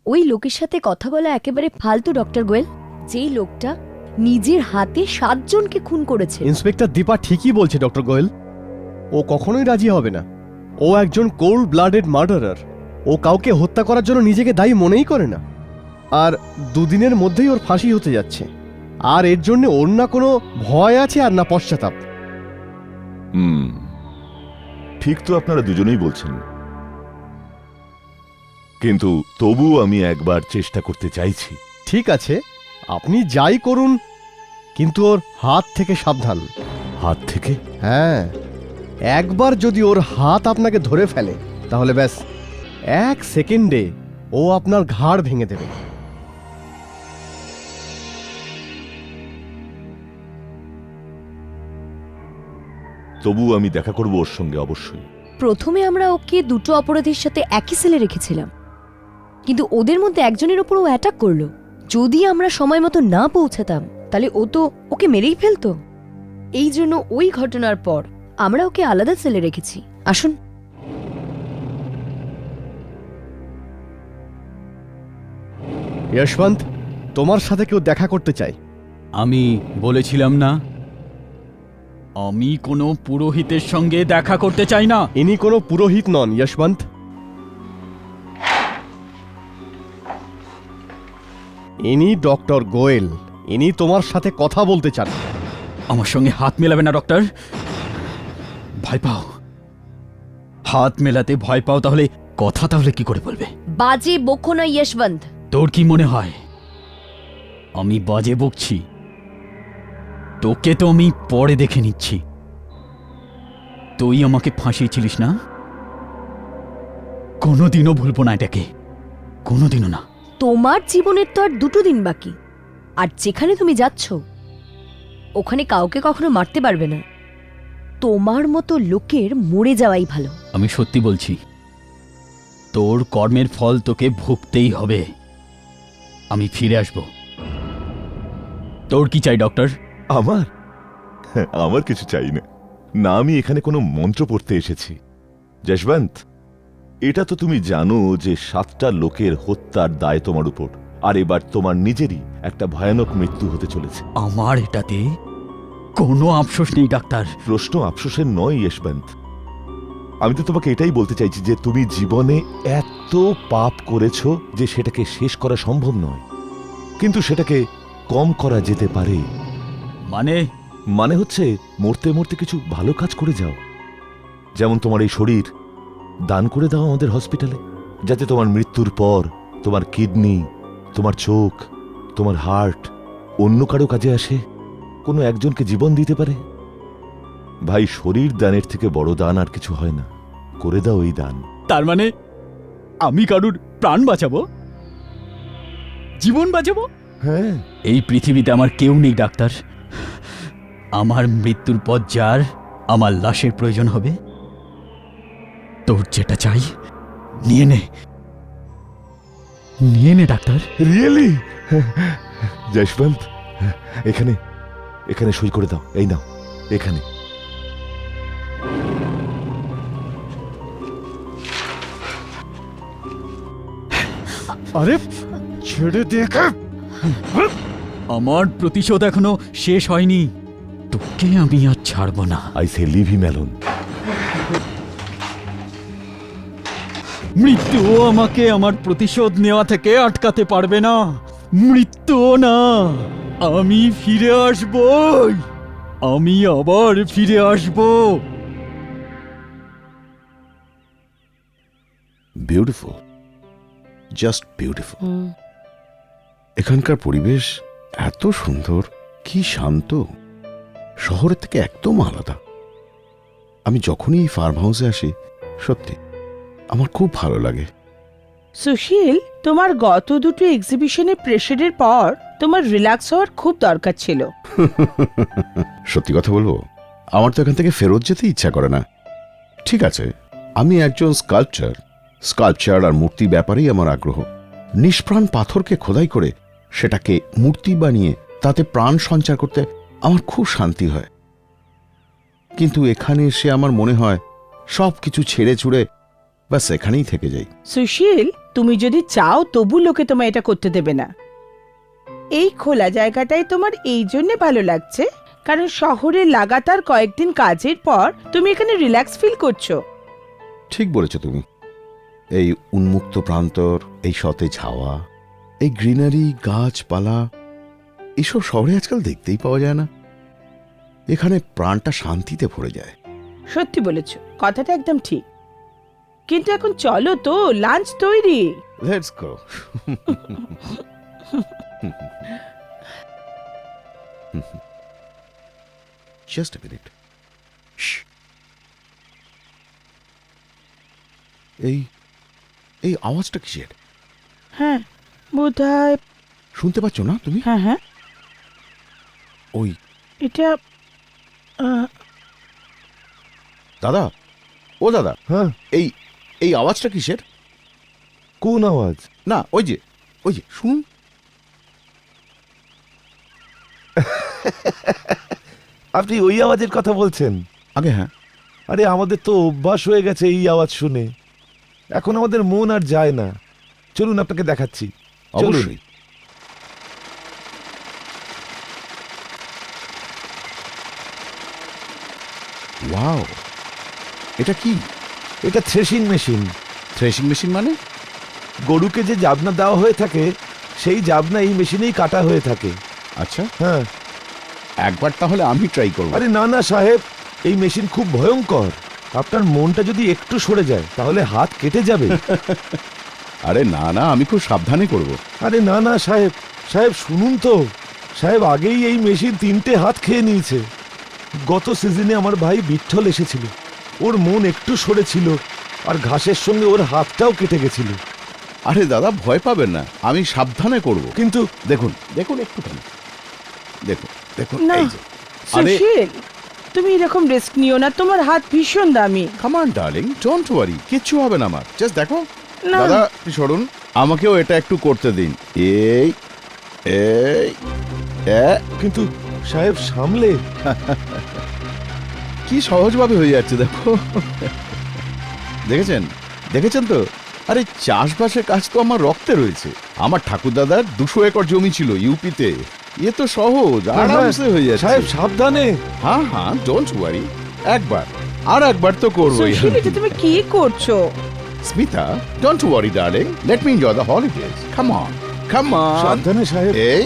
ওই লোকের সাথে কথা বলা একেবারে ফালতু ডক্টর গোয়েল, যেই লোকটা নিজের হাতে 7 জনকে খুন করেছে। ইন্সপেক্টর দীপা ঠিকই বলছে ডক্টর গোয়েল, ও কখনোই রাজি হবে না। ও একজন কোল্ড ব্লাডেড মার্ডারার। ও কাউকে হত্যা করার জন্য নিজেকে দায়ী মনেই করে না। আর দুদিনের মধ্যেই ওর ফাঁসি হতে যাচ্ছে। আর এর জন্য ওর না কোনো ভয় আছে আর না পশ্চাতাপ। ঠিক তো আপনারা দুজনেই বলছেন, কিন্তু তবু আমি একবার চেষ্টা করতে চাইছি। ঠিক আছে, আপনি যাই করুন, কিন্তু ওর হাত থেকে সাবধান। হাত থেকে? হ্যাঁ, একবার যদি ওর হাত আপনাকে ধরে ফেলে তাহলে ব্যাস 1 সেকেন্ডে ও আপনার ঘাড় ভেঙে দেবে। তবু আমি দেখা করব ওর সঙ্গে অবশ্যই। প্রথমে আমরা ওকে দুটো অপরাধীর সাথে একই সেলে রেখেছিলাম, কিন্তু ওদের মধ্যে একজনের ওপর ও অ্যাটাক করলো। যদি আমরা সময় মতো না পৌঁছাতাম তাহলে ও তো ওকে মেরেই ফেলতো। এই জন্য ওই ঘটনার পর আমরা ওকে আলাদা সেলে রেখেছি। আসুন। যশবন্ত, তোমার সাথে কেউ দেখা করতে চায়। আমি বলেছিলাম না, আমি কোনো পুরোহিতের সঙ্গে দেখা করতে চাই না। ইনি কোনো পুরোহিত নন যশবন্ত। ইনি ডক্টর গোয়েল। ইনি তোমার সাথে কথা বলতে চান। আমার সঙ্গে হাত মেলাবে না ডক্টর। ভয় পাও? হাত মেলাতে ভয় পাও তাহলে কথা তাহলে কি করে বলবে? বাজে বকো না যশবন্ত। তোর কি মনে হয় আমি বাজে বকছি? তোকে তো আমি পরে দেখে নিচ্ছি। তুই আমাকে ফাঁসিয়েছিলিস না? কোনোদিনও ভুলবো না এটাকে, কোনোদিনও না। তোমার জীবনের তো আর 2 দিন বাকি, আর যেখানে তুমি যাচ্ছ ওখানে কাউকে কখনো মারতে পারবে না। তোমার মতো লোকের মরে যাওয়াই ভালো। আমি সত্যি বলছি, তোর কর্মের ফল তোকে ভুগতেই হবে। আমি ফিরে আসব। তোর কি চাই ডক্টর? আমার আমার কিছু চাই না। না, আমি এখানে কোনো মন্ত্র পড়তে এসেছি। যশবন্ত, এটা তো তুমি জানো যে 7টা লোকের হত্যার দায় তোমার উপর, আর এবার তোমার নিজেরই একটা ভয়ানক মৃত্যু হতে চলেছে। আমার এটাতে কোনো আফসোস নেই ডাক্তার। প্রশ্ন আফসোসের নয় যশবন্ত। আমি তো তোমাকে এটাই বলতে চাইছি যে তুমি জীবনে এত পাপ করেছো যে সেটাকে শেষ করা সম্ভব নয়, কিন্তু সেটাকে কম করা যেতে পারে। মানে হচ্ছে মরতে মরতে কিছু ভালো কাজ করে যাও। যেমন তোমার এই শরীর দান করে দাও আমাদের হসপিটালে, যাতে তোমার মৃত্যুর পর তোমার কিডনি, তোমার চোখ, তোমার হার্ট অন্য কারো কাজে আসে, কোনো একজনকে জীবন দিতে পারে। ভাই, শরীর দানের থেকে বড় দান আর কিছু হয় না। করে দাও এই দান। তার মানে আমি কারুর প্রাণ বাঁচাবো, জীবন বাঁচাবো? হ্যাঁ। এই পৃথিবীতে আমার কেউ নেই ডাক্তার। আমার মৃত্যুর পর যার আমার লাশের প্রয়োজন হবে, তোর যেটা চাই নিয়ে নে, নিয়ে নে ডাক্তার। রিয়েলি? যশবন্ত, এখানে এখানে সই করে দাও। এই নাও, এখানে। আরে ছেড়ে দেখ। আমার প্রতিশোধ এখনো শেষ হয়নি। তোকে আমি আর ছাড়বো না। I say leave him alone. মৃত্যু আমাকে আমার প্রতিশোধ নেওয়া থেকে আটকাতে পারবে না। মৃত্যু না, আমি ফিরে আসবই। আমি আবার ফিরে আসব। Beautiful, just beautiful. এখানকার পরিবেশ এত সুন্দর, কি শান্ত, শহরের থেকে একদম আলাদা। আমি যখনই এই ফার্ম হাউসে আসি সত্যি আমার খুব ভালো লাগে। সুশীল, তোমার গত 2টো এক্সিবিশনের প্রেশারের পর তোমার রিল্যাক্স হওয়ার খুব দরকার ছিল। সত্যি কথা বলবো, আমার তো এখান থেকে ফেরত যেতে ইচ্ছা করে না। ঠিক আছে, আমি একজন স্কাল্পচার আর মূর্তি ব্যাপারেই আমার আগ্রহ। নিষ্প্রাণ পাথরকে খোদাই করে সেটাকে মূর্তি বানিয়ে তাতে প্রাণ সঞ্চার করতে আমার খুব শান্তি হয়। কিন্তু এখানে এসে আমার মনে হয় সব কিছু ছেড়ে ছুড়ে ব্যাস এখানেই থেকে যাই। সুশীল, তুমি যদি চাও তবু লোকে তোমায় এটা করতে দেবে না। এই খোলা জায়গাটাই তোমার এই জন্য ভালো লাগছে কারণ শহরে লাগাতার কয়েকদিন কাজের পর তুমি এখানে রিল্যাক্স ফিল করছো। ঠিক বলেছো তুমি। এই উন্মুক্ত প্রান্তর, এই সতেজ হাওয়া, এই গ্রিনারি, গাছপালা, এসব শহরে আজকাল দেখতেই পাওয়া যায় না। এখানে প্রাণটা শান্তিতে ভরে যায়। সত্যি বলেছো, কথাটা একদম ঠিক। কিন্তু এখন চলো তো, লাঞ্চ তৈরি। Let's go. Just a minute. এই এই আওয়াজটা কিসের? হ্যাঁ বোধহয়। শুনতে পাচ্ছ না তুমি? হ্যাঁ হ্যাঁ, ওই এটা দাদা, ও দাদা, হ্যাঁ, এই এই আওয়াজটা কিসের? কোন আওয়াজ? না, ওই যে শুনুন। আপনি ওই আওয়াজের কথা বলছেন? আগে হ্যাঁ। আরে আমাদের তো অভ্যাস হয়ে গেছে এই আওয়াজ শুনে, এখন আমাদের মন আর যায় না। চলুন আপনাকে দেখাচ্ছি। চলুন। অবশ্যই। ওয়াও, এটা কি? এটা থ্রেশিং মেশিন। থ্রেশিং মেশিন মানে? গরুকে যে জাবনা দেওয়া হয়ে থাকে সেই জাবনা এই মেশিনেই কাটা হয়ে থাকে। আচ্ছা, হ্যাঁ। একবার তাহলে আমি ট্রাই করব। আরে না না সাহেব, এই মেশিন খুব ভয়ঙ্কর। আপনার মনটা যদি একটু সরে যায় তাহলে হাত কেটে যাবে। আরে না না, আমি খুব সাবধানে করব। আরে না না সাহেব, সাহেব শুনুন তো। সাহেব, আগেই এই মেশিন 3টে হাত খেয়ে নিয়েছে। গত সিজনে আমার ভাই বিঠল এসেছিল, ওর মন একটু সরেছিল আর ঘাসের সঙ্গে ওর হাতটাও কেটে গেছিল। আরে দাদা, ভয় পাবেন না, আমি সাবধানে করব। কিন্তু দেখুন দেখুন একটুখানি, দেখুন দেখুন, না এই যে। আরে সুশীল, তুমি এরকম রিস্ক নিও না, তোমার হাত ভীষণ দামি। Come on darling, don't worry, কিচ্ছু হবে না আমার। জাস্ট দেখো। না। দাদা সরুন, আমাকেও এটা একটু করতে দিন। এই এই কিন্তু সাহেব সামলে। কি সহজভাবে হয়ে যাচ্ছে দেখো। দেখেছেন দেখেছেন তো? আরে চাষবাসের কাজ তো আমার রক্তে রয়েছে। আমার ঠাকুরদাদার 200 একর জমি ছিল ইউপিতে। এ তো সহজ, আরামসে হয়ে যাচ্ছে। সাহেব সাবধানে। হ্যাঁ হ্যাঁ, ডোন্ট ওয়ারি। একবার তো করবোই। সুশীল, এটা তুমি কি করছো? Smita, don't worry darling, let me enjoy the holidays. Come on come on. সাবধানে সাহেব। এই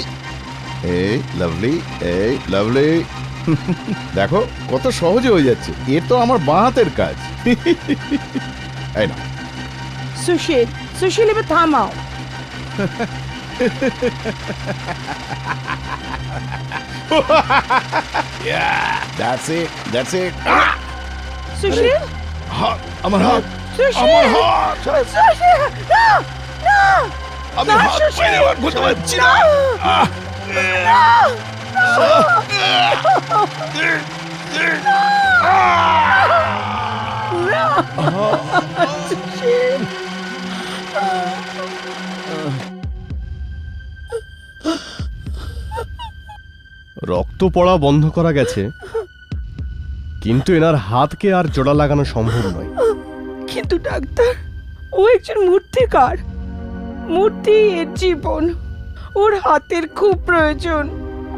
এই লাভলি, এই লাভলি। দেখো কত সহজে হয়ে যাচ্ছে। এ তো আমার বাঁ হাতের কাজ। এই না, সুশীল, সুশীল এবার থামাও। That's it, that's it. সুশীল, হাত, আমার হাত, সুশীল, আমার হাত। সুশীল, না, না, আমি না, হাত সুশীল, বাইরে বার করতে পারছি না। রক্ত পড়া বন্ধ করা গেছে, কিন্তু এনার হাতকে আর জোড়া লাগানো সম্ভব নয়। কিন্তু ডাক্তার, ও একজন মূর্তিকার। মূর্তি এর জীবন, ওর হাতের খুব প্রয়োজন।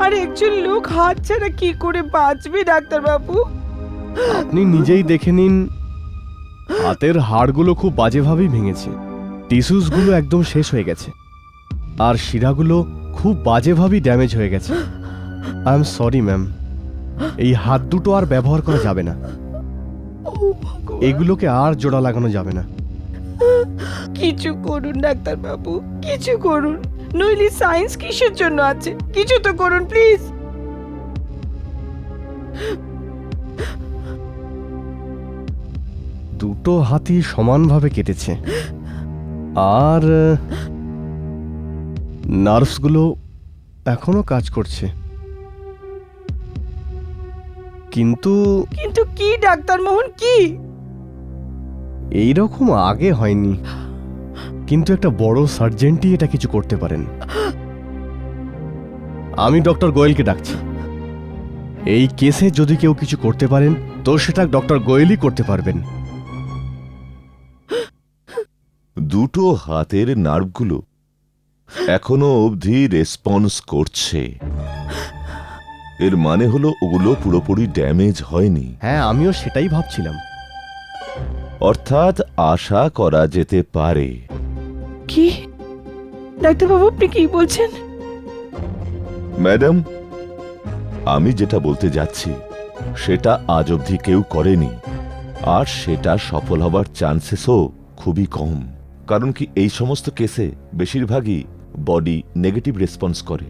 আর একজন লোক হাত ছাড়া কি করে বাঁচবে ডাক্তার বাবু? আপনি নিজেই দেখে নিন, হাতের হাড়গুলো খুব বাজেভাবেই ভেঙেছে, টিস্যুসগুলো একদম শেষ হয়ে গেছে, আর শিরাগুলো খুব বাজেভাবেই ড্যামেজ হয়ে গেছে। আই এম সরি ম্যাম, এই হাত দুটো আর ব্যবহার করা যাবে না। এগুলোকে আর জোড়া লাগানো যাবে না। কিছু করুন ডাক্তার বাবু, কিছু করুন, নইলে সায়েন্স কিসের জন্য আছে? কিছু তো করুন প্লিজ। দুটো হাতই সমানভাবে কেটেছে, আর নার্ভসগুলো এখনো কাজ করছে। কিন্তু কিন্তু কি ডাক্তার মোহন, কি? এইরকম আগে হয়নি, কিন্তু একটা বড় সার্জেন্টই এটা কিছু করতে পারেন। আমি ডক্টর গোয়েলকে ডাকছি। এই কেসে যদি কেউ কিছু করতে পারেন তো সেটা ডক্টর গোয়েলই করতে পারবেন। দুটো হাতের নার্ভগুলো এখনো অবধি রেসপন্স করছে। এর মানে হলো ওগুলো পুরোপুরি ড্যামেজ হয়নি, হ্যাঁ, আমিও সেটাই ভাবছিলাম। অর্থাৎ আশা করা যেতে পারে। কি ডাক্তারবাবু, আপনি কি বলছেন? ম্যাডাম, আমি যেটা বলতে যাচ্ছি সেটা আজ অবধি কেউ করেনি, আর সেটা সফল হবার চান্সেসও খুবই কম। কারণ কি, এই সমস্ত কেসে বেশিরভাগই বডি নেগেটিভ রেসপন্স করে,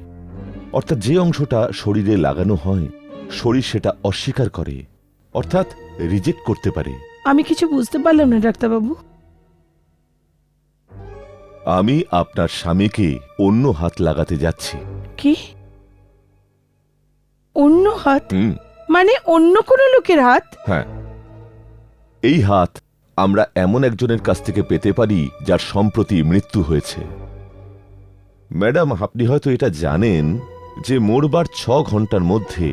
অর্থাৎ যে অংশটা শরীরে লাগানো হয় শরীর সেটা অস্বীকার করে, অর্থাৎ রিজেক্ট করতে পারে। আমি কিছু বুঝতে পারলাম না ডাক্তারবাবু। আমি আপনার স্বামীকে অন্য হাত লাগাতে যাচ্ছি। কি? অন্য হাত? হুম, মানে অন্য কোনো লোকের হাত? হ্যাঁ। এই হাত আমরা এমন একজনের কাছ থেকে পেতে পারি যার সম্প্রতি মৃত্যু হয়েছে। ম্যাডাম, আপনি হয়তো এটা জানেন যে মরবার 6 ঘন্টার মধ্যে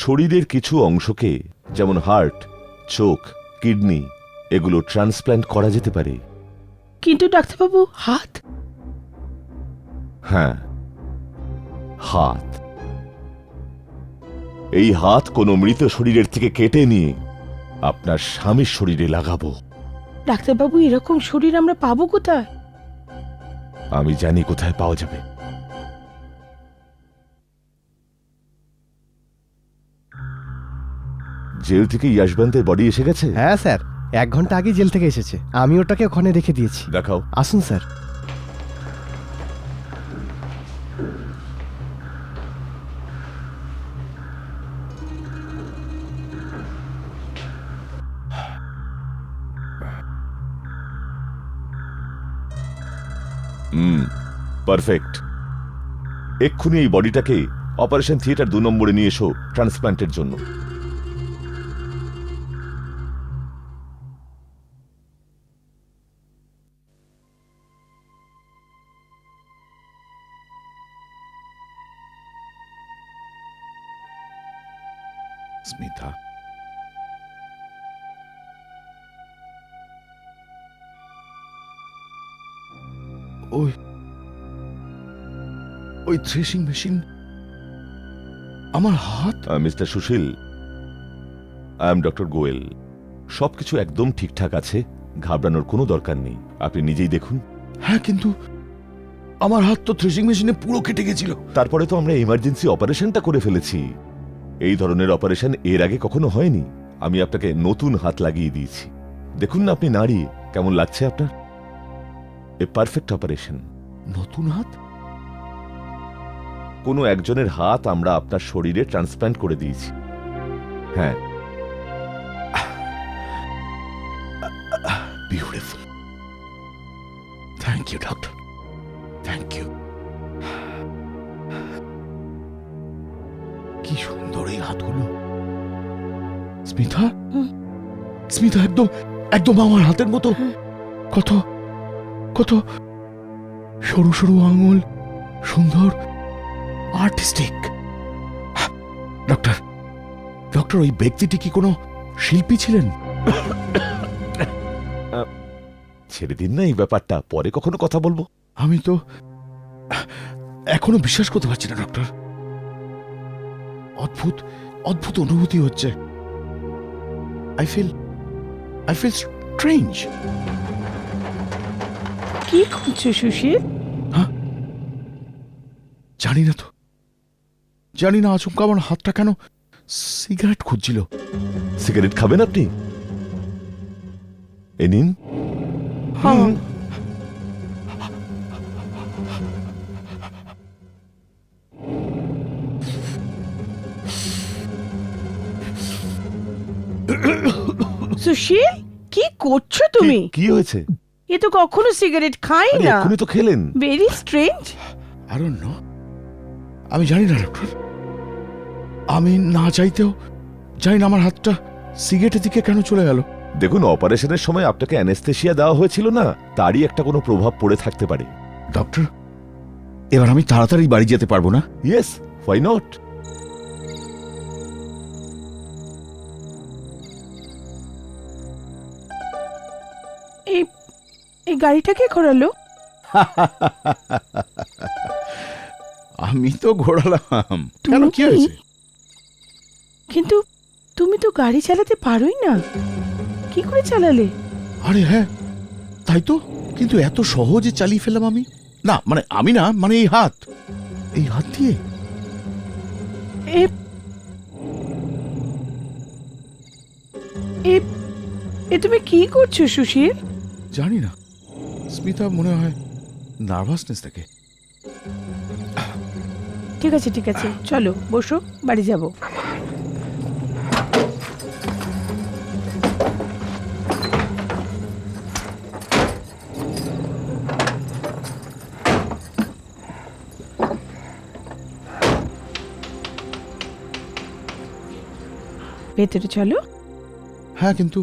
শরীরের কিছু অংশকে, যেমন হার্ট, চোখ, কিডনি, এগুলো ট্রান্সপ্ল্যান্ট করা যেতে পারে। কিন্তু ডাক্তারবাবু, হাত? হ্যাঁ, হাত। এই হাত কোনো মৃত শরীরের থেকে কেটে নিয়ে আপনার স্বামীর শরীরে লাগাবো। ডাক্তারবাবু, এরকম শরীর আমরা পাবো কোথায়? আমি জানি কোথায় পাওয়া যাবে। জেল থেকে ইয়াশবন্তের বডি এসে গেছে? হ্যাঁ স্যার, 1 ঘন্টা আগে জেল থেকে এসেছে। আমি ওটাকে ওখানে রেখে দিয়েছি। দেখাও। আসুন স্যার। পারফেক্ট। এক্ষুনি এই বডিটাকে অপারেশন থিয়েটার 2 নম্বরে নিয়ে এসো ট্রান্সপ্ল্যান্টের জন্য। স্মিতা, ওই ওই থ্রেশিং মেশিন আমার হাত। Mister Sushil, I am doctor Goel. সবকিছু একদম ঠিকঠাক আছে, ঘাবড়ানোর কোনো দরকার নেই। আপনি নিজেই দেখুন। হ্যাঁ, কিন্তু আমার হাত তো থ্রেশিং মেশিনে পুরো কেটে গেছিল। তারপরে তো আমরা ইমার্জেন্সি অপারেশনটা করে ফেলেছি। এই ধরনের অপারেশন এর আগে কখনো হয়নি। আমি আপনাকে নতুন হাত লাগিয়ে দিয়েছি। দেখুন না আপনি নাড়িয়ে কেমন লাগছে আপনার। এ পারফেক্ট অপারেশন। নতুন হাত? কোনো একজনের হাত আমরা আপনার শরীরে ট্রান্সপ্ল্যান্ট করে দিয়েছি। হ্যাঁ, beautiful. Thank you doctor, thank you. কি সুন্দর এই হাতগুলো। স্মিতা, স্মিতা, একদম একদম আমার হাতের মতো। কত কত সরু সরু আঙুল, সুন্দর, আর্টিস্টিক। ডক্টর, ডক্টর, ওই ব্যক্তিটি কি কোনো শিল্পী ছিলেন? ছেড়ে দিন না এই ব্যাপারটা, পরে কখনো কথা বলবো। আমি তো এখনো বিশ্বাস করতে পারছি না ডক্টর। অদ্ভুত অদ্ভুত অনুভূতি হচ্ছে। I feel strange. কি করছো সুশীল? জানি না তো, জানি না আচমকা আমার হাতটা কেন সিগারেট খুঁজছিল। সিগারেট খাবেন আপনি? এ নিন। হ্যাঁ। সুশীল, কি করছো তুমি? কি হয়েছে? এ তো কখনো সিগারেট খাই আরে, না। এক্ষুনি তো খেলেন। Very strange. I don't know, আমি জানি না ডক্টর। আমি না চাইতেও জানি না আমার হাতটা সিগারেটের দিকে কেন চলে গেল। দেখুন, অপারেশনের সময় আপনাকে অ্যানেস্থেশিয়া দেওয়া হয়েছিল না, তারই একটা কোনো প্রভাব পড়ে থাকতে পারে। ডক্টর, এবার আমি তাড়াতাড়ি বাড়ি যেতে পারবো না? Yes, why not. এই গাড়িটা কে ঘোরালো? আমি তো ঘোরালাম। কেন, কি তুমি? হয়েছে? কিন্তু তুমি তো গাড়ি চালাতে পারোই না, কি করে চালালে? আরে হ্যাঁ, তাই তো। কিন্তু এত সহজে চালিয়ে ফেললাম আমি। না মানে আমি না, মানে এই হাত দিয়ে। এ এ এ তুমি কি করছো সুশীল? জানি না, স্মিতা মনে হয় নার্ভাসনেস থাকে। ঠিক আছে ঠিক আছে, চলো বসো, বাড়ি যাব। ভেতরে চলো। হ্যাঁ, কিন্তু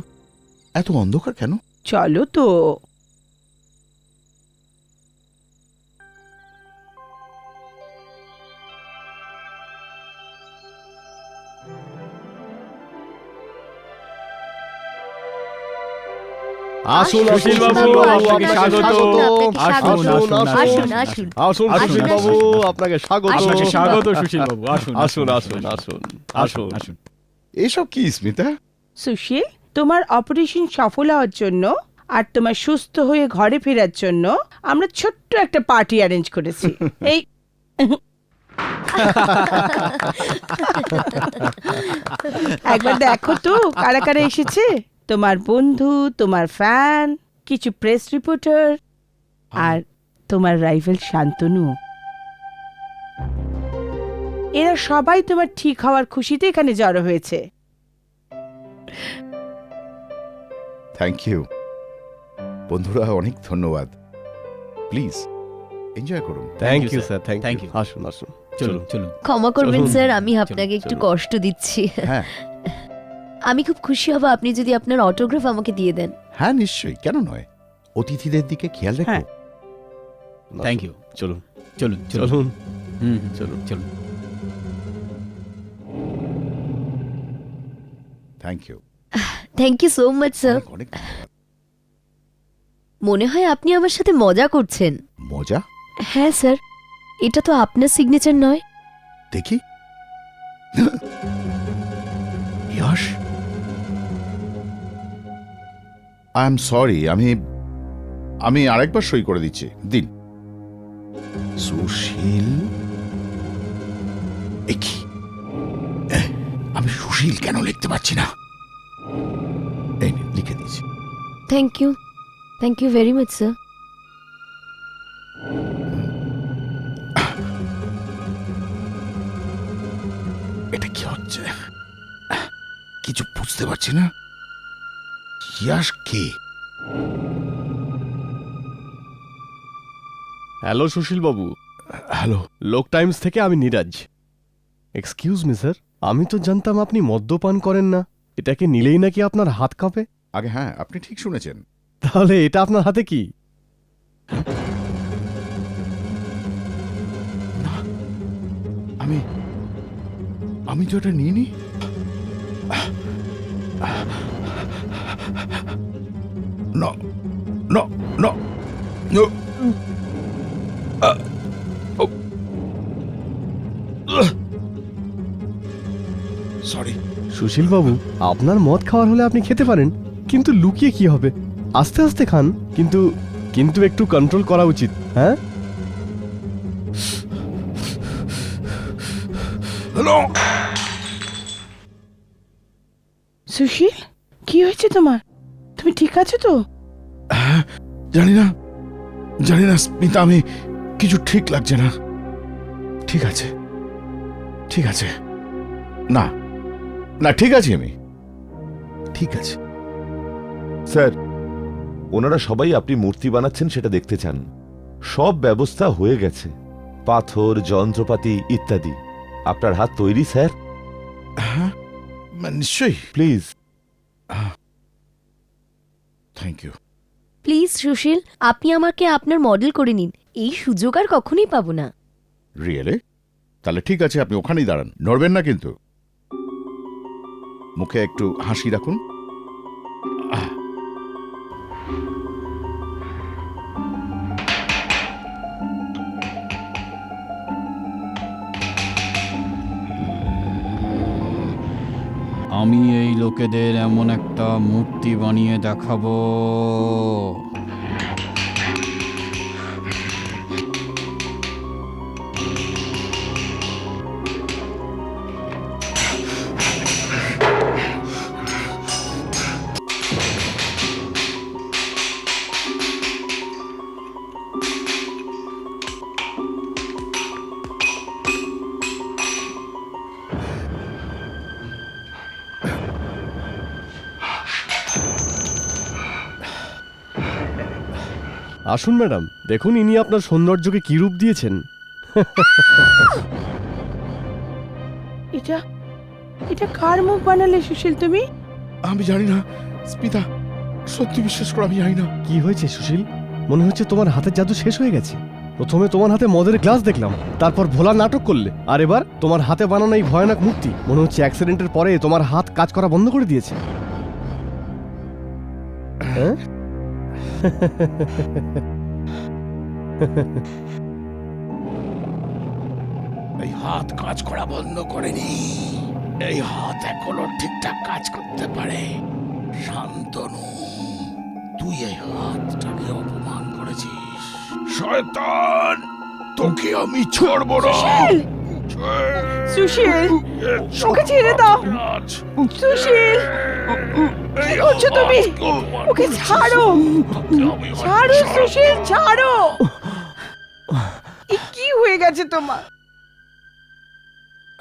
এত অন্ধকার কেন? চলো তো। আসুন সুশীল আসুন বাবু, আপনাকে আপনাকে স্বাগত। স্বাগত। আসুন আসুন, আসুন আসুন। সুশীল বাবু, আপনাকে স্বাগত। আপনাকে স্বাগত সুশীল বাবু, আসুন আসুন আসুন আসুন আসুন। আসুন। এসব কি স্মিতা? সুশীল, তোমার অপারেশন সফল হওয়ার জন্য আর তোমার সুস্থ হয়ে ঘরে ফেরার জন্য আমরা ছোট্ট একটা পার্টি অ্যারেঞ্জ করেছি। এই একবার দেখো তো কারা কারা এসেছে। তোমার বন্ধু, তোমার ফ্যান, কিছু প্রেস রিপোর্টার আর তোমার রাইভেল শান্তনু। এরা সবাই তোমার ঠিক হওয়ার খুশিতে এখানে জড়ো হয়েছে। থ্যাংক ইউ বন্ধুরা, অনেক ধন্যবাদ। প্লিজ এনজয় করুন। Thank you, you sir. Sir, thank Thank you. you. আসুন আসুন চলুন চলুন। ক্ষমা করবেন চলুন। স্যার, আমি আপনাকে একটু চলুন। কষ্ট দিচ্ছি। হ্যাঁ আমি খুব খুশি হব আপনি যদি আপনার অটোগ্রাফ আমাকে দিয়ে দেন। হ্যাঁ, নিশ্চয়ই, কেন নয়। অতিথিদের দিকে খেয়াল রেখো। হ্যাঁ। Thank you. চলুন চলুন চলুন চলুন চলুন চলুন। Thank you. Thank you so much sir. অনেক অনেক ধন্যবাদ। মনে হয় আপনি আমার সাথে মজা করছেন। মজা? হ্যাঁ স্যার, এটা তো আপনার সিগনেচার নয়। দেখি। Yash, I am sorry. আমি আরেকবার সই করে দিচ্ছি, দিন। সুশীল, কি আমি সুশীল কেন লিখতে পারছি না? এই নিন, লিখে দিয়েছি। Thank you very much sir. এটা কি হচ্ছে কিছু বুঝতে পারছি না। ইয়াশ কে? হ্যালো সুশীল বাবু, হ্যালো। লোক টাইমস থেকে আমি নীরাজ। এক্সকিউজ মি স্যার, আমি তো জানতাম আপনি মদ্যপান করেন না। এটাকে নিলেই নাকি আপনার হাত কাঁপে। আগে হ্যাঁ, আপনি ঠিক শুনেছেন। তাহলে এটা আপনার হাতে কি? আমি তো এটা নিইনি। No, no, no, no. Sorry. Sushil babu, আপনার মদ খাওয়ার হলে আপনি খেতে পারেন, কিন্তু লুকিয়ে কি হবে? আস্তে আস্তে খান, কিন্তু কিন্তু একটু কন্ট্রোল করা উচিত। হ্যাঁ, হ্যালো। সুশীল, কি হয়েছে তোমার? তুমি ঠিক আছো তো? জানি না স্মিতা, আমি কিছু ঠিক লাগছে না। ঠিক আছে, ঠিক আছে। না না, ঠিক আছে, আমি ঠিক আছে। স্যার, ওনারা সবাই আপনি মূর্তি বানাচ্ছেন সেটা দেখতে চান। সব ব্যবস্থা হয়ে গেছে, পাথর, যন্ত্রপাতি ইত্যাদি। আপনার হাত তৈরি স্যার। হ্যাঁ, নিশ্চয়ই। Please. Thank you. Please Sushil, আপনি আমাকে আপনার মডেল করে নিন। এই সুযোগ আর কখনোই পাবো না। রিয়েলি? তাহলে ঠিক আছে, আপনি ওখানেই দাঁড়ান, নড়বেন না কিন্তু। মুখে একটু হাসি রাখুন। আমি এই লোকেদের এমন একটা মূর্তি বানিয়ে দেখাবো। আসুন ম্যাডাম, দেখুন ইনি আপনার সৌন্দর্যকে কি রূপ দিয়েছেন। এটা এটা কার মুখ বানালে সুশীল তুমি? আমি জানি না স্মিতা, সত্যি বিশ্বাস করো আমি জানি না। কি হয়েছে সুশীল? মনে হচ্ছে তোমার হাতের জাদু শেষ হয়ে গেছে। প্রথমে তোমার হাতে মদের গ্লাস দেখলাম, তারপর ভোলা নাটক করলে, আর এবার তোমার হাতে বানানো এই ভয়ানক মূর্তি। মনে হচ্ছে অ্যাক্সিডেন্টের পরে তোমার হাত কাজ করা বন্ধ করে দিয়েছে। হ্যাঁ? এই হাত কাজ করা বন্ধ করেনি, এই হাত এখনো ঠিকঠাক কাজ করতে পারে। শান্তনু, তুই এই হাতটাকে অপমান করেছিস। শয়তান, তোকে আমি ছাড়বো না। সুশীল, ওকে ছেড়ে দাও। সুশীল, কি করছো তুমি? ওকে ছাড়ো, ছাড়ো সুশীল, ছাড়ো। কি হয়ে গেছে তোমার?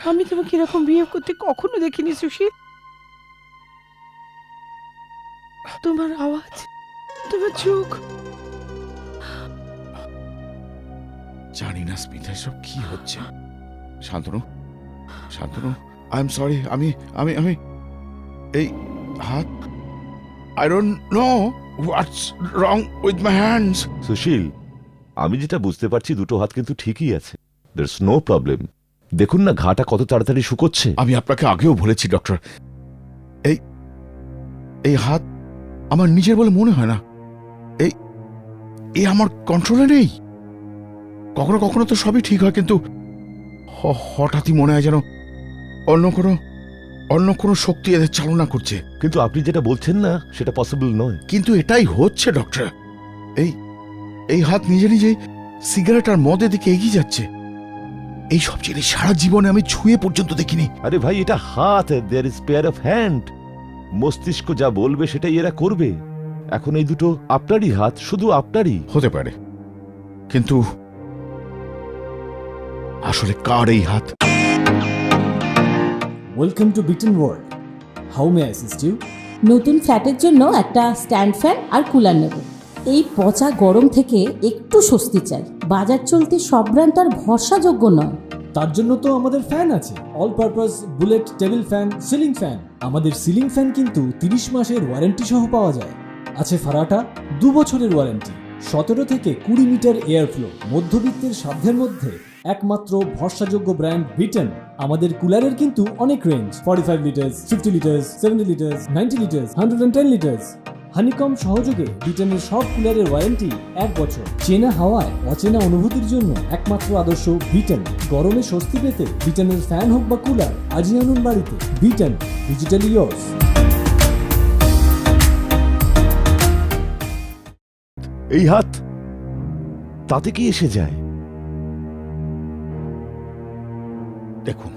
আমি তোমাকে এরকম বিহেভ করতে কখনো দেখিনি সুশীল। তোমার আওয়াজ, তোমার চোখ। জানি না স্মিতা, সব কি হচ্ছে। Shantanu, Shantanu, I am sorry. আমি আমি আমি এই হাত, I don't know what's wrong with my hands. Sushil, আমি যেটা বুঝতে পারছি দুটো হাত কিন্তু ঠিকই আছে। There's no problem. দেখুন না ঘাটা কত তাড়াতাড়ি শুকোচ্ছে। আমি আপনাকে আগেও বলেছি ডক্টর, এই এই হাত আমার নিজের বলে মনে হয় না। এই আমার কন্ট্রোলে নেই। কখনো কখনো তো সবই ঠিক হয়, কিন্তু হঠাৎই মনে হয় যেন অন্য কোনো শক্তি এদের চালনা করছে। কিন্তু আপনি যেটা বলছেন না সেটা পসিবল নয়। কিন্তু এটাই হচ্ছে ডক্টর। এই হাত নিজে নিজেই সিগারেট আর মদের দিকে এগিয়ে যাচ্ছে। এই সব জিনিস সারা জীবনে আমি ছুঁয়ে পর্যন্ত দেখিনি। আরে ভাই, এটা হাত, there is pair of hand. মস্তিষ্ক যা বলবে সেটাই এরা করবে। এখন এই দুটো আপনারই হাত, শুধু আপনারই। হতে পারে, কিন্তু আসলে কার এই হাত? Welcome to bitten world. How may I assist you? নতুন ফ্ল্যাটের জন্য একটা স্ট্যান্ড ফ্যান আর কুলার নেব। এই পচা গরম থেকে একটু স্বস্তি চাই। বাজার চলতে সব ব্র্যান্ড আর ভরসাযোগ্য নয়। তার জন্য তো আমাদের ফ্যান আছে, all purpose bullet table fan, ceiling fan. আমাদের সিলিং ফ্যান কিন্তু 30 মাসের ওয়ারেন্টি সহ পাওয়া যায়। আছে ফারাটা 2 বছরের ওয়ারেন্টি, 17 থেকে 20 মিটার এয়ার ফ্লো। মধ্যবিত্তের সাধ্যের মধ্যে একমাত্র ভরসাযোগ্য ব্র্যান্ড বিটেন। আমাদের কুলারের কিন্তু অনেক range, 45 litres, 50 litres, 70 litres, 90 litres, 110 litres. Honeycomb সহযোগে বিটেনের সব কুলারের ওয়ারেন্টি 1 বছর। চেনা হাওয়ায় অচেনা অনুভূতির জন্য একমাত্র আদর্শ বিটেন। গরমে স্বস্তি পেতে বিটেনের ফ্যান হোক বা কুলার, আজই আনুন বাড়িতে। Beaten, digitally yours. এই হাত, তাতে কি এসে যায়? দেখুন,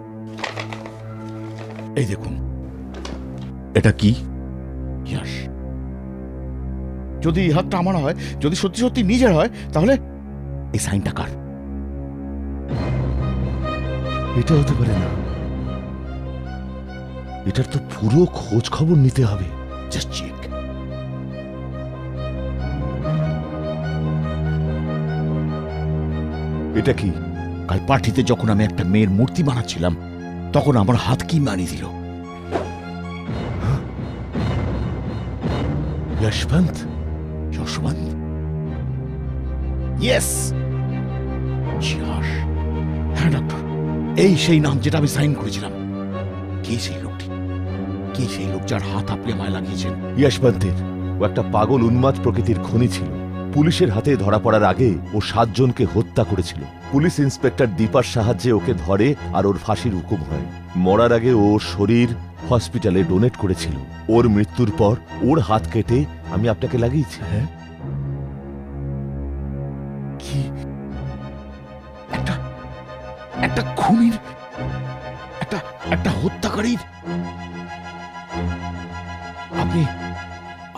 এই দেখুন, এটা কি? ইয়াস। যদি এই হাতটা আমার হয়, যদি সত্যি সত্যি নিজের হয়, তাহলে এই সাইনটা কার? এটা হতে পারে না। এটার তো পুরো খোঁজ খবর নিতে হবে। Just check. এটা কি? কাল পার্টিতে যখন আমি একটা মেয়ের মূর্তি বানাচ্ছিলাম, তখন আমার হাত কি মানিয়ে দিল? যশবন্ত। যশবন্ত, ইয়েস। হ্যাঁ ডক্টর, এই সেই নাম যেটা আমি সাইন করেছিলাম। কে সেই লোকটি? কে সেই লোক যার হাত আপনি আমায় লাগিয়েছেন? যশবন্তের ও একটা পাগল উন্মাদ প্রকৃতির খনি ছিল। পুলিশের হাতে ধরা পড়ার আগে ও 7 জনকে হত্যা করেছিল। পুলিশ ইন্সপেক্টর দীপার সাহায্যে ওকে ধরে আর ওর ফাঁসির হুকুম হয়। মরার আগে ওর শরীর হসপিটালে ডোনেট করেছিল। ওর মৃত্যুর পর ওর হাত কেটে আমি আপনাকে লাগিয়েছি। হ্যাঁ? কি একটা খুনির, একটা হত্যাকারীর,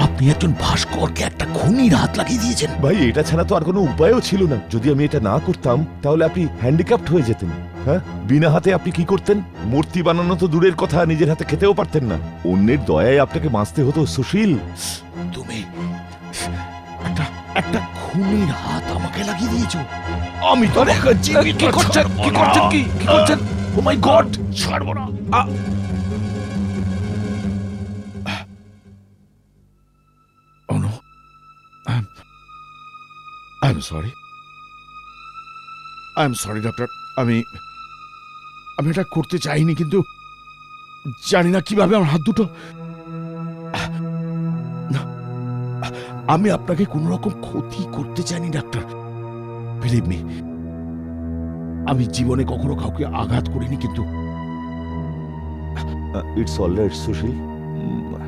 আপনি একজন ভাস্করকে একটা খুনির হাত লাগিয়ে দিয়েছেন? ভাই, এটা ছাড়া তো আর কোনো উপায়ও ছিল না। যদি আমি এটা না করতাম তাহলে আপনি হ্যান্ডিক্যাপ্ট হয়ে যেতেন। হ্যাঁ, বিনা হাতে আপনি কি করতেন? মূর্তি বানানো তো দূরের কথা, নিজের হাতে খেতেও পারতেন না। অন্যের দয়ায় আপনাকে বাঁচতে হতো। সুশীল, তুমি একটা খুনির হাত আমাকে লাগিয়ে দিয়েছো? আমি তো কি করছেন? কি করছেন? ও মাই গড, ছাড়বো না। Oh no. I'm sorry. I'm sorry, doctor. আমি এটা করতে চাইনি, কিন্তু জানি না কিভাবে আমার হাত দুটো। না, আমি আপনাকে কোনো রকম ক্ষতি করতে চাইনি ডাক্তার। বিলিভ মি, আমি জীবনে কখনো কাউকে আঘাত করিনি, কিন্তু ইটস অলরাইট সুশীল,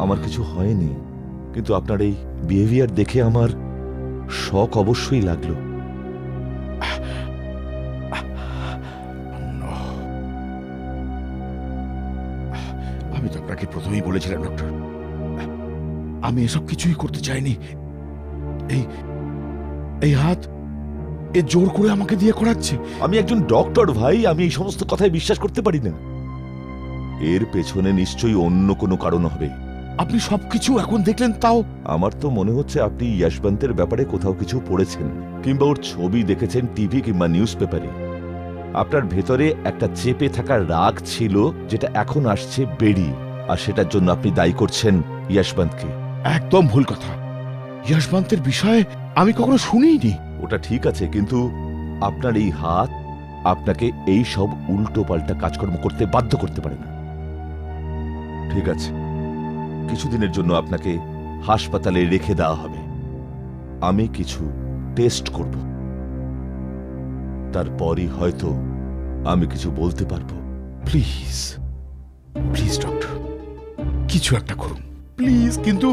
আমার কিছু হয়নি। কিন্তু আপনার এই বিহেভিয়ার দেখে আমার শক অবশ্যই লাগলো। আমি তো আপনাকে প্রথমেই বলেছিলাম ডক্টর, আমি এসব কিছুই করতে চাইনি। এই হাত এ জোর করে আমাকে দিয়ে করাচ্ছে। আমি একজন ডক্টর ভাই, আমি এই সমস্ত কথায় বিশ্বাস করতে পারি না। এর পেছনে নিশ্চয়ই অন্য কোনো কারণ হবে। আপনি সবকিছু এখন দেখলেন, তাও? আমার তো মনে হচ্ছে আপনি ইয়াশবন্তের ব্যাপারে কোথাও কিছু পড়েছেন, কিংবা ওর ছবি দেখেছেন টিভি কিংবা নিউজ পেপারে। আপনার ভেতরে একটা চেপে থাকা রাগ ছিল, যেটা এখন আসছে বেরিয়ে, আর সেটার জন্য আপনি দায়ী করছেন ইয়াশবন্তকে। একদম ভুল কথা। যশবন্তের বিষয়ে আমি কখনো শুনিনি। ওটা ঠিক আছে, কিন্তু আপনার এই হাত আপনাকে এই সব উল্টো পাল্টা কাজকর্ম করতে বাধ্য করতে পারে না। ঠিক আছে, কিছুদিনের জন্য আপনাকে হাসপাতালে রেখে দেওয়া হবে। আমি কিছু টেস্ট করব, তারপরই হয়তো আমি কিছু বলতে পারবো। প্লিজ প্লিজ ডক্টর, কিছু একটা করুন প্লিজ। কিন্তু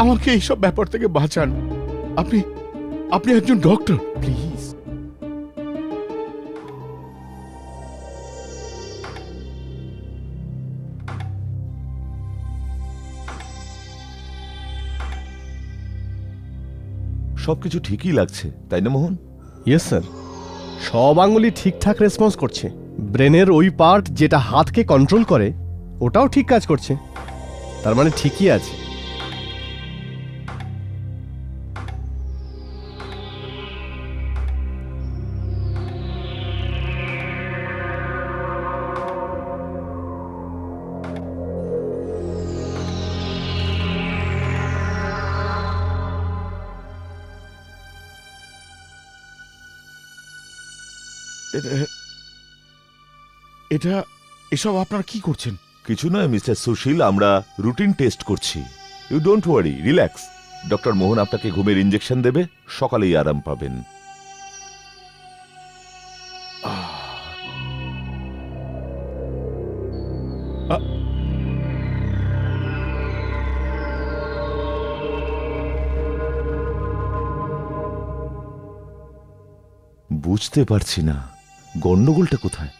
আমাকে এইসব ব্যাপার থেকে বাঁচান। আপনি একজন ডক্টর, প্লিজ। সবকিছু ঠিকই লাগছে, তাই না মোহন? ইয়েস স্যার, সব আঙুলি ঠিকঠাক রেসপন্স করছে। ব্রেনের ওই পার্ট যেটা হাতকে কন্ট্রোল করে, ওটাও ঠিক কাজ করছে। তার মানে ঠিকই আছে। এসব আপনারা কি করছেন? কিছু নয় মিস্টার সুশীল, আমরা রুটিন টেস্ট করছি। You don't worry, relax. Doctor Mohan আপনাকে ঘুমের ইঞ্জেকশন দেবে, সকালেই আরাম পাবেন। বুঝতে পারছি না গন্ডগোলটা কোথায়।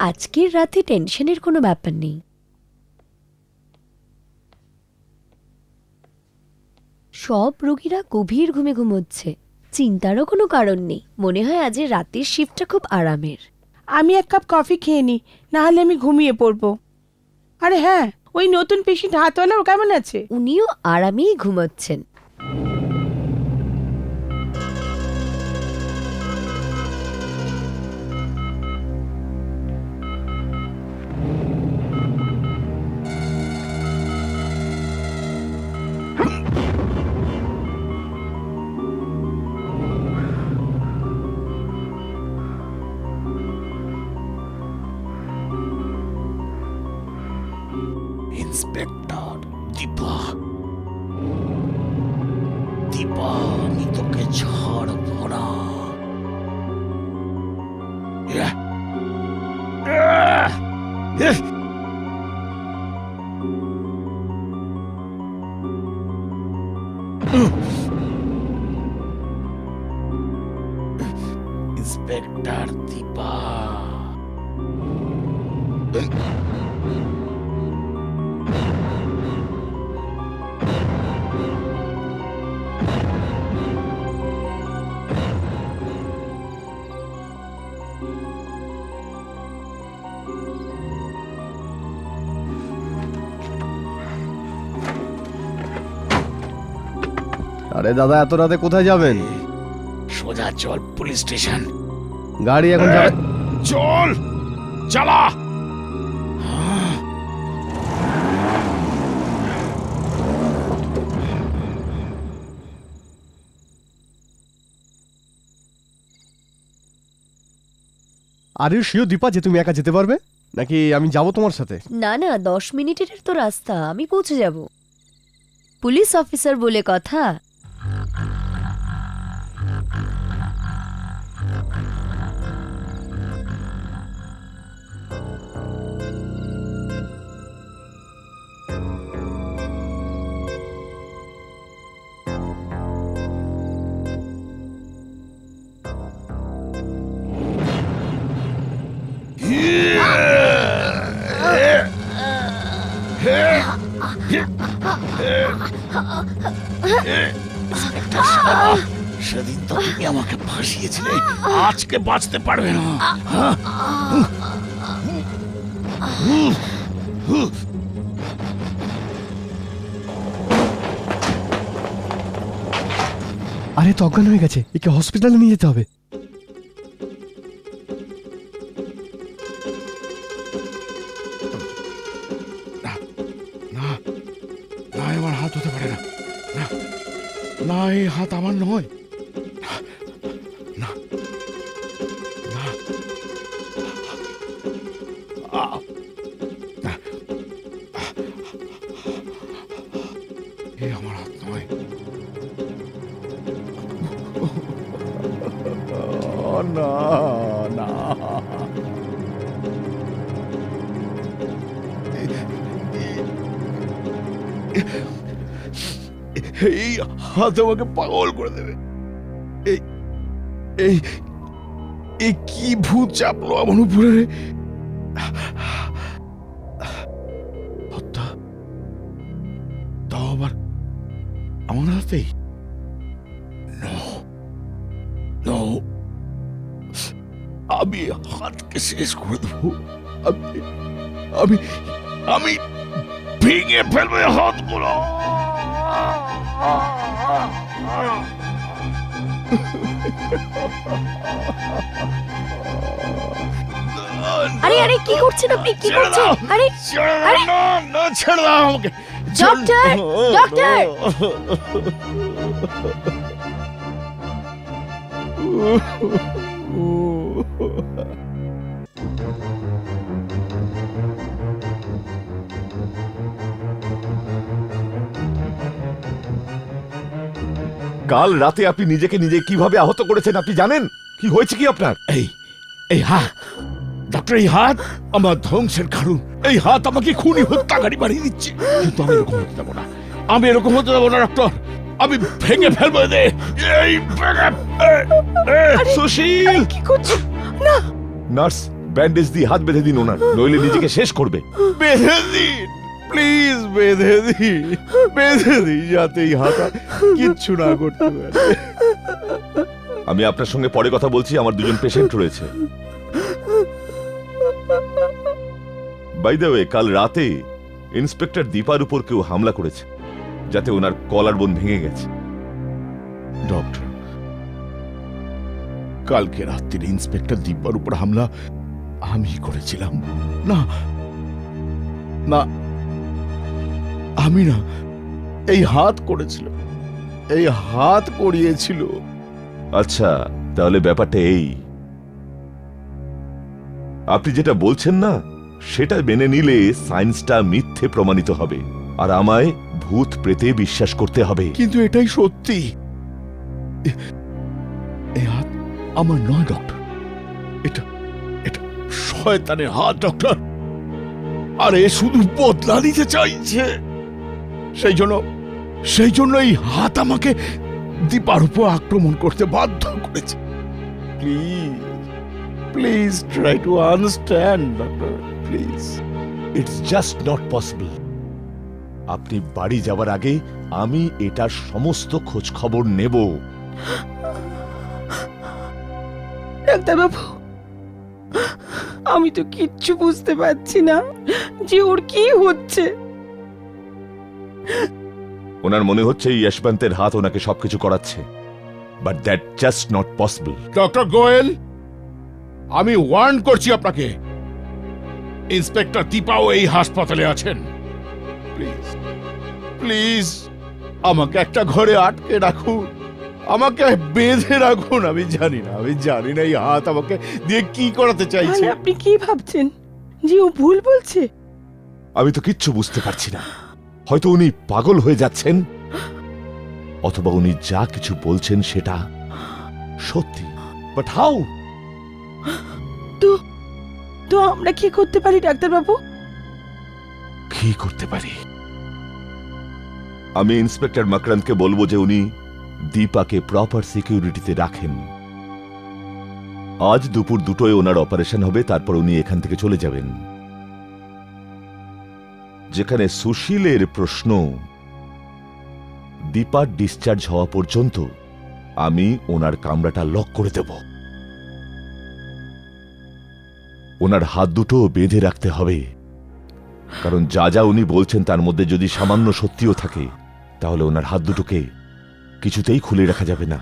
আজকের রাতে টেনশনের কোনো ব্যাপার নেই। সব রোগীরা গভীর ঘুমে ঘুমোচ্ছে, চিন্তারও কোনো কারণ নেই। মনে হয় আজের রাতের শিফটটা খুব আরামের। আমি এক কাপ কফি খেয়ে নি, না হলে আমি ঘুমিয়ে পড়বো। আরে হ্যাঁ, ওই নতুন পেশেন্ট হাতওয়ালা, ও কেমন আছে? উনিও আরামেই ঘুমোচ্ছেন। ইন্সপেক্টর দীপা, দীপা, আমি তোকে ছাড়বো না। ইন্সপেক্টর দীপা, আরে দাদা, এত রাতে কোথায় যাবেন? সোজা চল পুলিশ স্টেশন। গাড়ি এখন যাবে। চল, চালা। আর ইউ শিওর দীপা যে তুমি একা যেতে পারবে, নাকি আমি যাব তোমার সাথে? না না, 10 মিনিটের তো রাস্তা, আমি পৌঁছে যাব। পুলিশ অফিসার বলে কথা। সেদিন তো তুমি আমাকে ফাঁসিয়েছিলে, আজকে বাঁচতে পারবে না। আরে তো অজ্ঞান হয়ে গেছে, একে হসপিটালে নিয়ে যেতে হবে। না, আমার হাত হতে পারে না। না, না, এই হাত আমার নয়। না, না, না, এই আমার হাত নয়। না, না, এই হাত আমাকে পাগল করে দেবে। এই এই এই কি ভূত চাপলো আমার উপরে? হত্যা, তাও আবার আমার হাতেই? আমি হাতকে শেষ করে দেবো। আমি আমি ভেঙে ফেলবো হাতগুলো। আরে আরে, কি করছেন আপনি? কি করছেন? আরে আরে, না, ছেড়ে দাও আমাকে। Doctor, doctor! কাল রাতে আপনি নিজেকে নিজে কিভাবে আহত করেছেন আপনি জানেন? কি হয়েছে কি আপনার? এই হাত, ডক্টর, এই হাত আমার ধ্বংসের কারণ। এই হাত আমাকে খুনি হত্যাকারী বানিয়ে দিচ্ছে। কিন্তু আমি এরকম হতে দেবো না, আমি এরকম হতে দেবো না ডক্টর। আমি ভেঙে ফেলবো এদের। এই সুশীল, কি করছো? না, নার্স, ব্যান্ডেজ দিয়ে হাত বেঁধে দিন ওনার, নইলে নিজেকে শেষ করবে। বেঁধে দিন প্লিজ, বেঁধে দিন, বেঁধে দিন, যাতে এই হাত আর কিচ্ছু না করতে পারে। আমি আপনার সঙ্গে পরে কথা বলছি, আমার দুজন পেশেন্ট রয়েছে। বাই দ্য ওয়ে, কাল রাতে ইন্সপেক্টর দীপার উপর কেউ হামলা করেছে, যাতে ওনার কলার বোন ভেঙে গেছে। ডক্টর, কালকে রাত্রিরে ইন্সপেক্টর দীপার উপর হামলা আমি করেছিলাম। না, না, আমি না, এই হাত করেছিল, এই হাত করিয়েছিল। আচ্ছা, তাহলে ব্যাপারটা এই, আপনি যেটা বলছেন না সেটা মেনে নিলে সায়েন্সটা মিথ্যে প্রমাণিত হবে, আর আমায় ভূত প্রেতে বিশ্বাস করতে হবে। কিন্তু এটাই সত্যি। এই হাত আমার নয় ডক্টর, এটা এটা শয়তানের হাত ডক্টর। আর এ শুধু বদলা নিতে চাইছে। সেই জন্য এই হাত আমাকে দীপার উপর আক্রমণ করতে বাধ্য করেছে। Please please try to understand doctor, please. It's just not possible. আপনি বাড়ি যাওয়ার আগে আমি এটার সমস্ত খোঁজ খবর নেব। ডাক্তারবাবু, আমি তো কিচ্ছু বুঝতে পারছি না যে ওর কি হচ্ছে। ওনার মনে হচ্ছে যশবন্তের হাত ওনাকে সবকিছু করাচ্ছে, but that just not possible. Doctor Goel, আমি ওয়ার্ন করছি আপনাকে। ইন্সপেক্টর দীপাও এই হাসপাতালে আছেন। প্লিজ প্লিজ আমাকে একটা ঘরে আটকে রাখুন, আমাকে বেঁধে রাখুন। আমি জানি না এই হাত আমাকে দিয়ে কি করাতে চাইছে। তাহলে আপনি কি ভাবছেন যে ও ভুল বলছে? আমি তো কিচ্ছু বুঝতে পারছি না। হয়তো উনি পাগল হয়ে যাচ্ছেন, অথবা উনি যা কিছু বলছেন সেটা সত্যি। But how? তো আমরা কি করতে পারি ডাক্তারবাবু? কি করতে পারি? আমি ইন্সপেক্টর মকরন্দকে বলবো যে উনি দীপাকে প্রপার সিকিউরিটিতে রাখেন। আজ দুপুর 2টোয় ওনার অপারেশন হবে, তারপর উনি এখান থেকে চলে যাবেন। যেখানে সুশীলের প্রশ্ন, দীপার ডিসচার্জ হওয়া পর্যন্ত আমি ওনার কামরাটা লক করে দেব। ওনার হাত দুটো বেঁধে রাখতে হবে, কারণ যা যা উনি বলছেন তার মধ্যে যদি সামান্য সত্যিও থাকে, তাহলে ওনার হাত দুটোকে কিছুতেই খুলে রাখা যাবে না।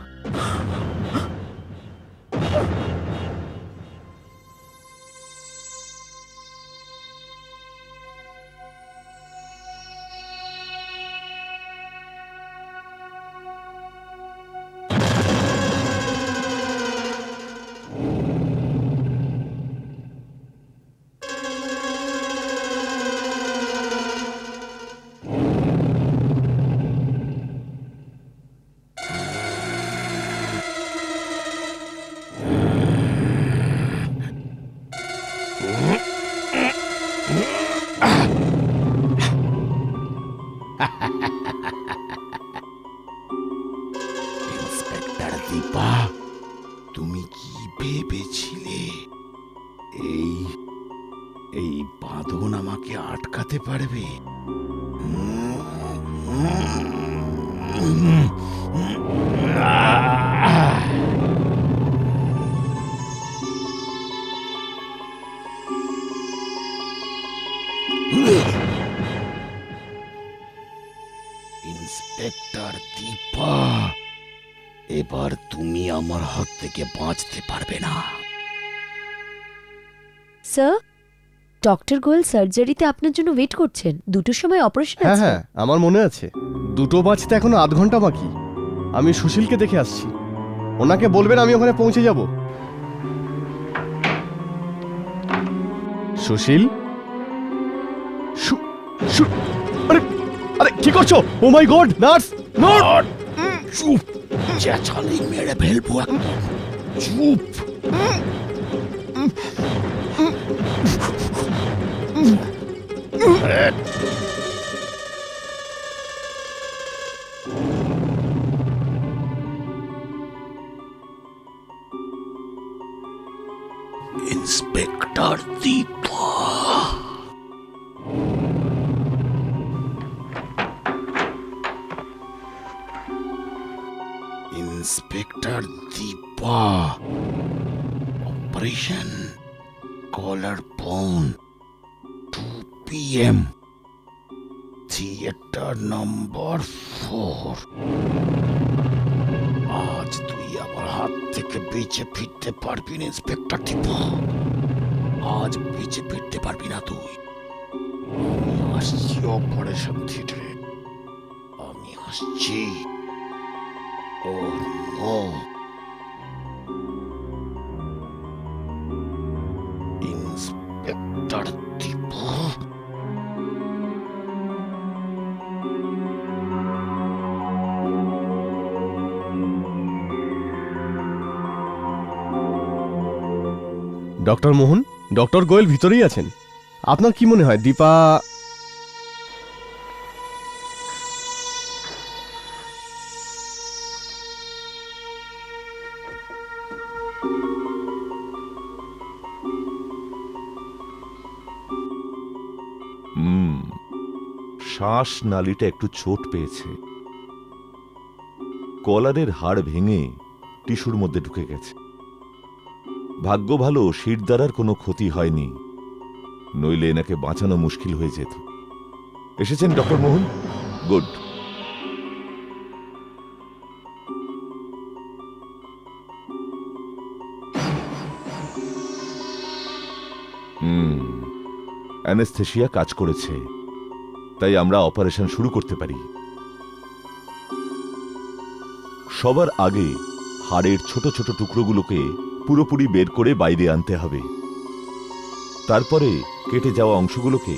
ইন্সপেক্টর দীপা, তুমি কি ভেবেছিলে এই বাঁধন আমাকে আটকাতে পারবে? ইন্সপেক্টর দীপা, এবার তুমি আমার হাত থেকে বাঁচতে পারবে না। স্যার, ডক্টর গোয়েল সার্জারিতে আপনার জন্য ওয়েট করছেন। 2টোর সময় অপারেশন হ্যাঁ আছে। হ্যাঁ, আমার মনে আছে। 2টো বাজতে এখনো আধ ঘন্টা বাকি। আমি সুশীলকে দেখে আসছি, ওনাকে বলবেন আমি ওখানে পৌঁছে যাব। সুশীল, আরে আরে কি করছো? Oh my god, nurse! চুপ, চেঁচালেই মেরে ফেলবো একদম। চুপ। Inspector Deepa, inspector Deepa, operation collar bone, 2 PM, theatre নম্বর 4। আজ তুই আমার হাত থেকে বেঁচে ফিরতে পারবি না ইন্সপেক্টর দীপা, আজ বেঁচে ফিরতে পারবি না তুই। আমি আসছি অপারেশন থিয়েটারে, আমি আসছি। Oh no! তাড়া দিব। ডক্টর মোহন, ডক্টর গোয়েল ভিতরেই আছেন। আপনার কি মনে হয় দীপা? শ্বাস নালীটা একটু চোট পেয়েছে, কলারের হাড় ভেঙে টিস্যুর মধ্যে ঢুকে গেছে। ভাগ্য ভালো শিরদাঁড়ার কোনো ক্ষতি হয়নি, নইলে এনাকে বাঁচানো মুশকিল হয়ে যেত। এসেছেন ডক্টর মোহন? গুড। অ্যানেস্থেসিয়া কাজ করেছে, তাই আমরা অপারেশন শুরু করতে পারি। সবার আগে হাড়ের ছোট ছোট টুকরোগুলোকে পুরোপুরি বের করে বাইরে আনতে হবে। তারপরে কেটে যাওয়া অংশগুলোকে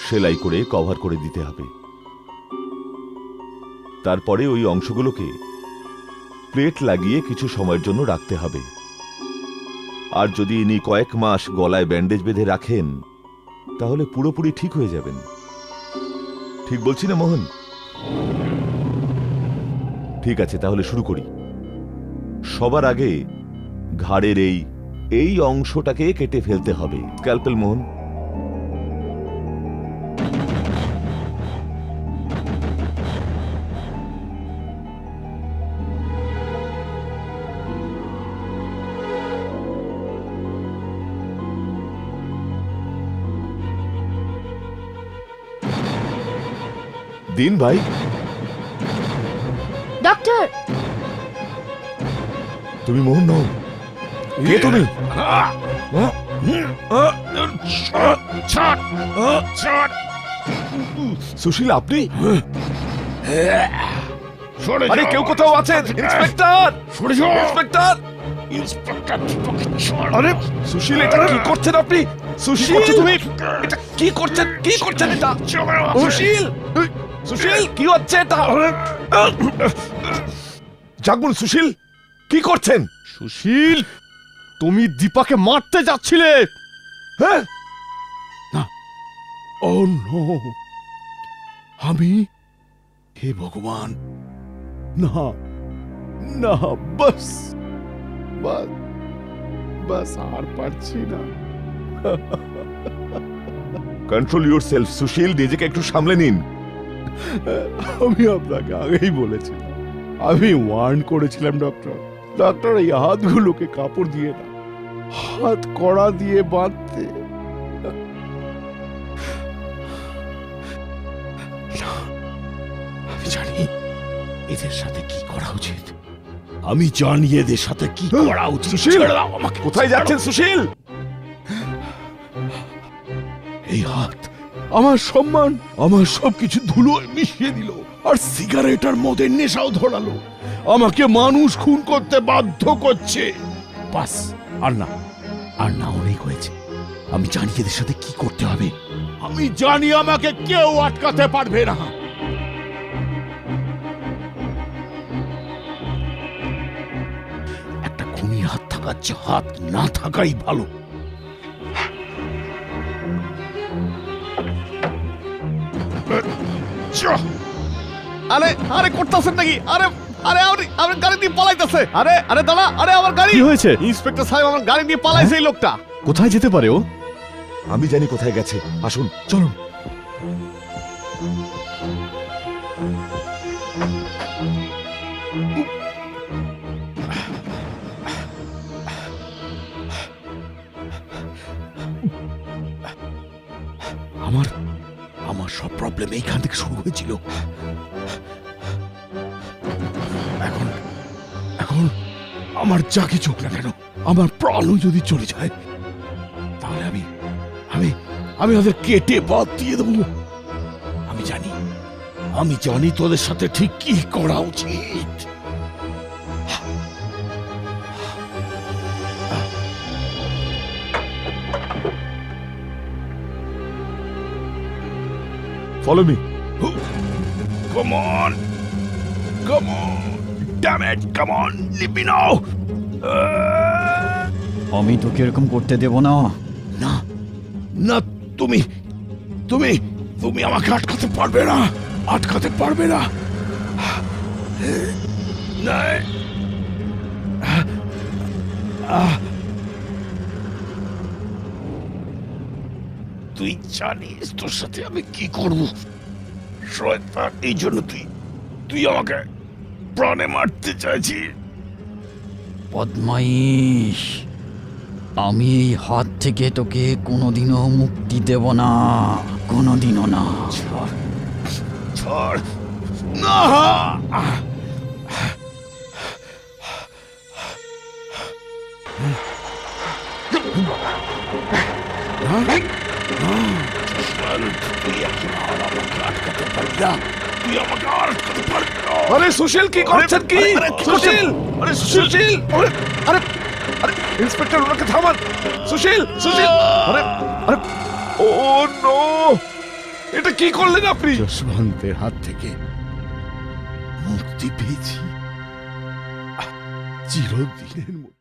সেলাই করে কভার করে দিতে হবে। তারপরে ওই অংশগুলোকে প্লেট লাগিয়ে কিছু সময়ের জন্য রাখতে হবে। আর যদি ইনি কয়েক মাস গলায় ব্যান্ডেজ বেঁধে রাখেন, তাহলে পুরোপুরি ঠিক হয়ে যাবেন। ঠিক বলছি না মোহন? ঠিক আছে, তাহলে শুরু করি। সবার আগে ঘাড়ের এই অংশটাকে কেটে ফেলতে হবে। স্ক্যালপেল মোহন। দিন ভাই। ডক্টর, তুমি মোহন নও? কে তুমি? সুশীল, আপনি? আরে কেউ কোথাও আছেন? ইন্সপেক্টর! ইন্সপেক্টর! আরে সুশীল, এটা কি করছেন আপনি? সুশীল, তুমি এটা কি করছেন? কি করছেন এটা? সুশীল! সুশীল, কি হচ্ছে এটা? জাগুন সুশীল, কি করছেন? সুশীল, তুমি দীপাকে মারতে যাচ্ছিলে। হ্যাঁ? ও নো, আমি? হে ভগবান, না না, বাস বাস বাস, আর পারছি না। কন্ট্রোল ইউর সেলফ সুশীল, নিজেকে একটু সামলে নিন। আমি আপনাকে আগেই বলেছিলাম, আমি ওয়ার্ন করেছিলাম ডক্টর। ডক্টর, এই হাতগুলোকে কাপড় দিয়ে না, হাত কড়া দিয়ে বাঁধতে। আমি জানি এদের সাথে কি করা উচিত। আমি জানি এদের সাথে কি করা উচিত। সুশীল, ছেড়ে দাও আমাকে। কোথায় যাচ্ছেন সুশীল? এই হাত আমার সম্মান, আমার সবকিছু ধুলোয় মিশিয়ে দিল, আর সিগারেট আর মদের নেশাও ধরালো। আমাকে মানুষ খুন করতে বাধ্য করছে। বাস, আর না, আর না, অনেক হয়েছে। আমি জানি এদের সাথে কি করতে হবে। আমি জানি আমাকে কেউ আটকাতে পারবে না। একটা খুনি হাত থাকার চেয়ে হাত না থাকাই ভালো। আরে আরে, করতেছেন নাকি? আরে আরে, আমার গাড়ি দিয়ে পালাইতেছে। আরে আরে দাঁড়া, আরে আমার গাড়ি। কি হয়েছে? ইন্সপেক্টর সাহেব, আমার গাড়ি দিয়ে পালাইছে এই লোকটা। কোথায় যেতে পারে ও? আমি জানি কোথায় গেছে, আসুন চলুন। আমার সব প্রবলেম এইখান থেকে শুরু হয়েছিল। এখন এখন আমার যা কিছু হোক না কেন, আমার প্রাণও যদি চলে যায়, তাহলে আমি আমি আমি ওদের কেটে বাদ দিয়ে দেবো। আমি জানি তোদের সাথে ঠিক কি করা উচিত। Follow me. Come on! Come on! Damn it! Come on! Leave me now! আমি তোকে এরকম করতে দেব না। না না, তুমি তুমি তুমি আমাকে আটকাতে পারবে না, আটকাতে পারবে না। না। তুই জানিস তোর সাথে আমি কি করব শ্রদ্ধা, এই জন্য তুই আমাকে প্রাণে মারতে চাইছিস। বদমাইশ, আমি এই হাত থেকে তোকে কোনোদিনও মুক্তি দেব না, কোনোদিনও না। ছাড় না। আরে সুশীল কি করছেন কি? সুশীল, আরে সুশীল, আরে আরে আরে ইন্সপেক্টর ওনাকে থামান। সুশীল, সুশীল, আরে আরে ও নো, এটা কি করলেন আপনি? যশবন্তের হাত থেকে মুক্তি পেয়েছি চিরদিনের